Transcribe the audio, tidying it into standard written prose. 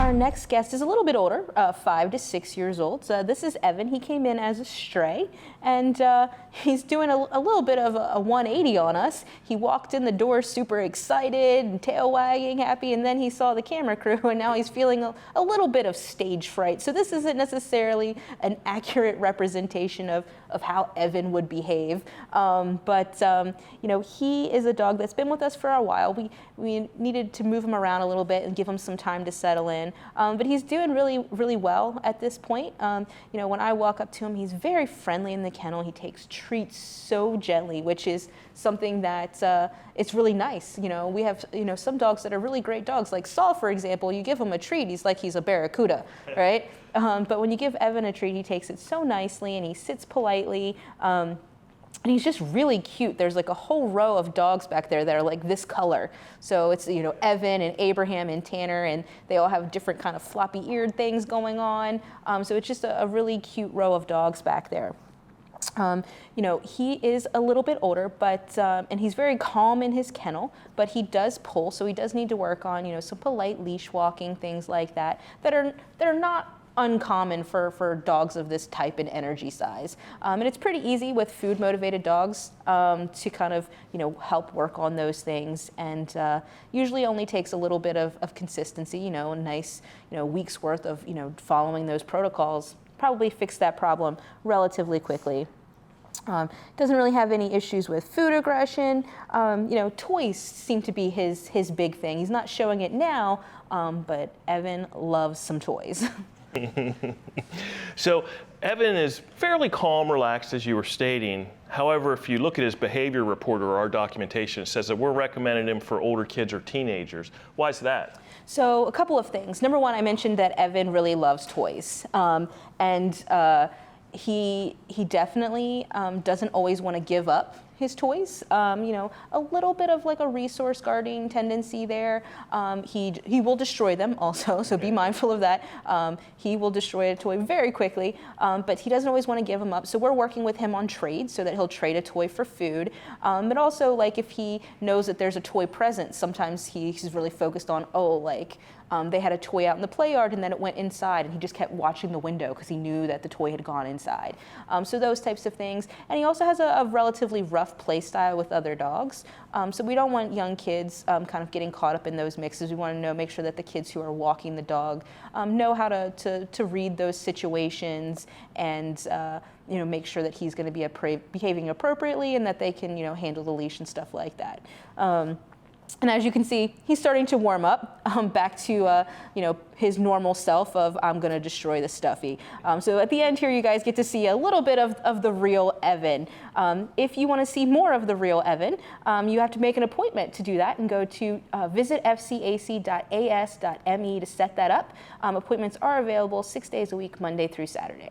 Our next guest is a little bit older, 5 to 6 years old. This is Evan. He came in as a stray, and he's doing a little bit of a 180 on us. He walked in the door super excited and tail wagging, happy, and then he saw the camera crew, and now he's feeling a little bit of stage fright. So this isn't necessarily an accurate representation of how Evan would behave, but you know, he is a dog that's been with us for a while. We needed to move him around a little bit and give him some time to settle in, but he's doing really well at this point. You know, when I walk up to him, he's very friendly in the kennel. He takes treats so gently, which is something that it's really nice. You know, we have, you know, some dogs that are really great dogs, like Saul, for example. You give him a treat, he's like he's a barracuda, right? But when you give Evan a treat, he takes it so nicely and he sits politely. And he's just really cute. There's like a whole row of dogs back there that are like this color. So it's, you know, Evan and Abraham and Tanner, and they all have different kind of floppy-eared things going on. So it's just a really cute row of dogs back there. You know, he is a little bit older, but and he's very calm in his kennel, but he does pull, so he does need to work on, you know, some polite leash walking, things like that, that are not uncommon for dogs of this type and energy size. And it's pretty easy with food motivated dogs to kind of, you know, help work on those things, and usually only takes a little bit of consistency, you know, a nice, you know, week's worth of, you know, following those protocols, probably fix that problem relatively quickly. Doesn't really have any issues with food aggression. You know, toys seem to be his big thing. He's not showing it now, but Evan loves some toys. So Evan is fairly calm, relaxed, as you were stating. However, if you look at his behavior report or our documentation, it says that we're recommending him for older kids or teenagers. Why is that? So a couple of things. Number one, I mentioned that Evan really loves toys, and he definitely doesn't always want to give up his toys. You know, a little bit of like a resource guarding tendency there. He will destroy them also, so be mindful of that. He will destroy a toy very quickly, but he doesn't always want to give them up. So we're working with him on trades so that he'll trade a toy for food. But also, like, if he knows that there's a toy present, sometimes he's really focused on, they had a toy out in the play yard and then it went inside, and he just kept watching the window because he knew that the toy had gone inside. So those types of things. And he also has a relatively rough play style with other dogs. So we don't want young kids kind of getting caught up in those mixes. We want to make sure that the kids who are walking the dog know how to read those situations, and you know, make sure that he's going to be behaving appropriately, and that they can, you know, handle the leash and stuff like that. And as you can see, he's starting to warm up back to you know, his normal self of I'm going to destroy the stuffy. So at the end here, you guys get to see a little bit of the real Evan. If you want to see more of the real Evan, you have to make an appointment to do that and go to visit fcac.as.me to set that up. Appointments are available 6 days a week, Monday through Saturday.